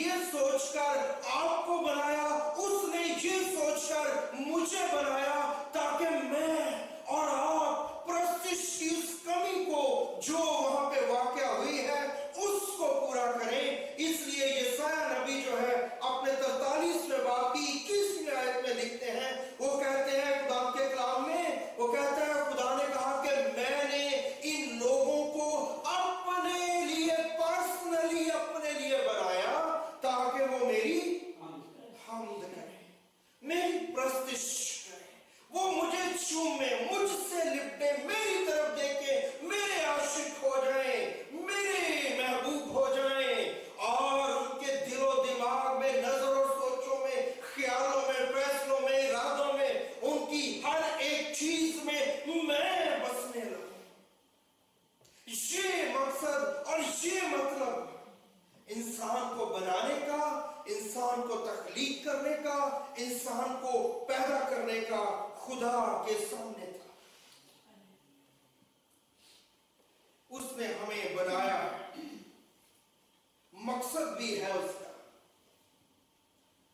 یہ سوچ کر آپ کو بنایا، اس نے یہ سوچ کر مجھے بنایا تاکہ میں اور آپ پرستش کی اس کمی کو جو وہاں پہ واقع ہوئی ہے اس کو پورا کریں۔ اس لیے یسایہ نبی جو ہے اپنے 43ویں باب کی 21ویں آیت میں لکھتے ہیں، وہ کہتے ہیں خدا کے کلام میں، وہ کہتا ہے خدا نے کہا کہ میں نے ان لوگوں کو اپنے لیے پرسنلی اپنے لیے بنایا تاکہ وہ میری حمد کریں، میری پرستش کریں، وہ مجھے چومے، مجھ سے لپٹے، میری طرف دیکھیں، میرے عاشق ہو جائیں، میرے محبوب ہو جائیں، اور ان کے دل و دماغ میں، نظر اور سوچوں میں، خیالوں میں، فیصلوں میں، ارادوں میں، ان کی ہر ایک چیز میں میں بسنے لگوں۔ یہ مقصد اور یہ مطلب انسان کو بنانے کا، انسان کو تخلیق کرنے کا، انسان کو پیدا کرنے کا خدا کے سامنے تھا۔ اس نے ہمیں بنایا، مقصد بھی ہے اس کا۔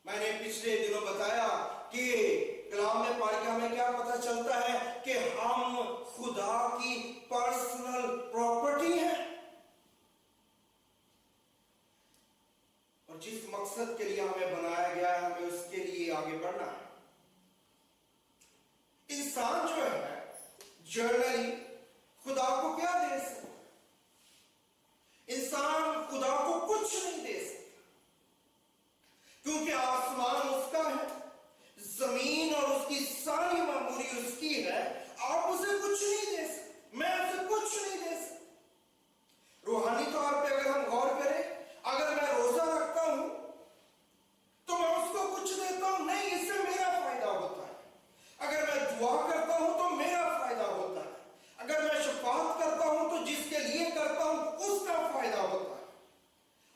میں نے پچھلے دنوں بتایا کہ کلام میں پڑھ کے ہمیں کیا پتہ چلتا ہے کہ ہم خدا کی پرسنل پراپرٹی ہیں، اور جس مقصد کے لیے ہمیں بنایا گیا ہے ہمیں اس کے لیے آگے بڑھنا ہے۔ انسان جو ہے جنرلی خدا کو کیا دے سکتا؟ انسان خدا کو کچھ نہیں دے سکتا، کیونکہ آسمان اس کا ہے، زمین اور اس کی ساری معموری اس کی ہے، آپ اسے کچھ نہیں دے سکتے، میں اسے کچھ نہیں دے سکتا۔ روحانی طور پہ اگر ہم غور کریں، اگر میں روزہ رکھتا ہوں تو میں اس کو کچھ دیتا ہوں نہیں، اس سے میرا فائدہ ہوتا ہے۔ اگر میں دعا کرتا ہوں تو میرا فائدہ ہوتا ہے، اگر میں شفاعت کرتا ہوں تو جس کے لیے کرتا ہوں اس کا فائدہ ہوتا ہے،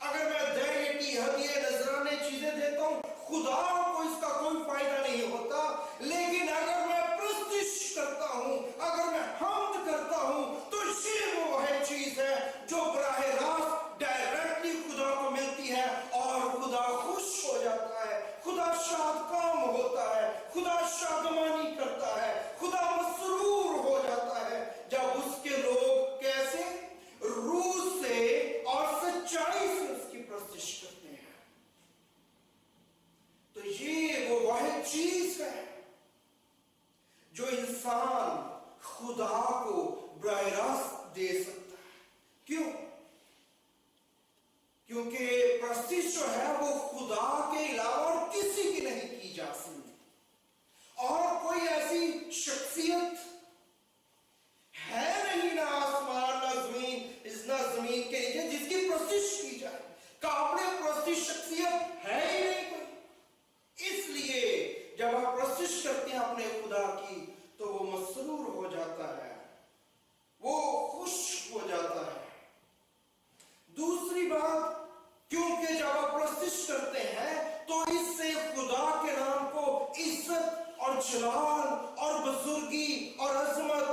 اگر میں دینے ہدیے نذرانے چیزیں دیتا ہوں خدا کو اس کا کوئی فائدہ نہیں ہوتا۔ لیکن اگر میں پرستش کرتا ہوں، اگر میں حمد کرتا ہوں تو یہ وہ ہے چیز ہے جو براہ راست ڈائریکٹلی خدا کو ملتی ہے، اور خدا خوش ہو جاتا ہے، خدا شاد کام ہوتا ہے، خدا شادمانی کرتا ہے، خدا مسرور ہو جاتا ہے جب اس کے لوگ کیسے روح سے اور سچائی سے اس کی پرستش کرتے ہیں۔ تو یہ وہ واحد چیز ہے جو انسان خدا کو براہ راست دے سکتا ہے۔ کیوں؟ کیونکہ پرستش جو ہے وہ خدا کے علاوہ اور کسی کی نہیں کی جا سکتی، اور کوئی ایسی شخصیت ہے نہیں، نہ آسمان نہ زمین، نہ زمین کے نیچے، جس کی پرستش کی جائے۔ قابل پرستش شخصیت ہے ہی نہیں کوئی۔ اس لیے جب آپ پرستش کرتے ہیں اپنے خدا کی تو وہ مسرور ہو جاتا ہے، وہ خوش ہو جاتا ہے۔ دوسری بات، کیونکہ جب آپ پرستش کرتے ہیں تو اس سے خدا کے نام کو عزت اور جلال اور بزرگی اور عظمت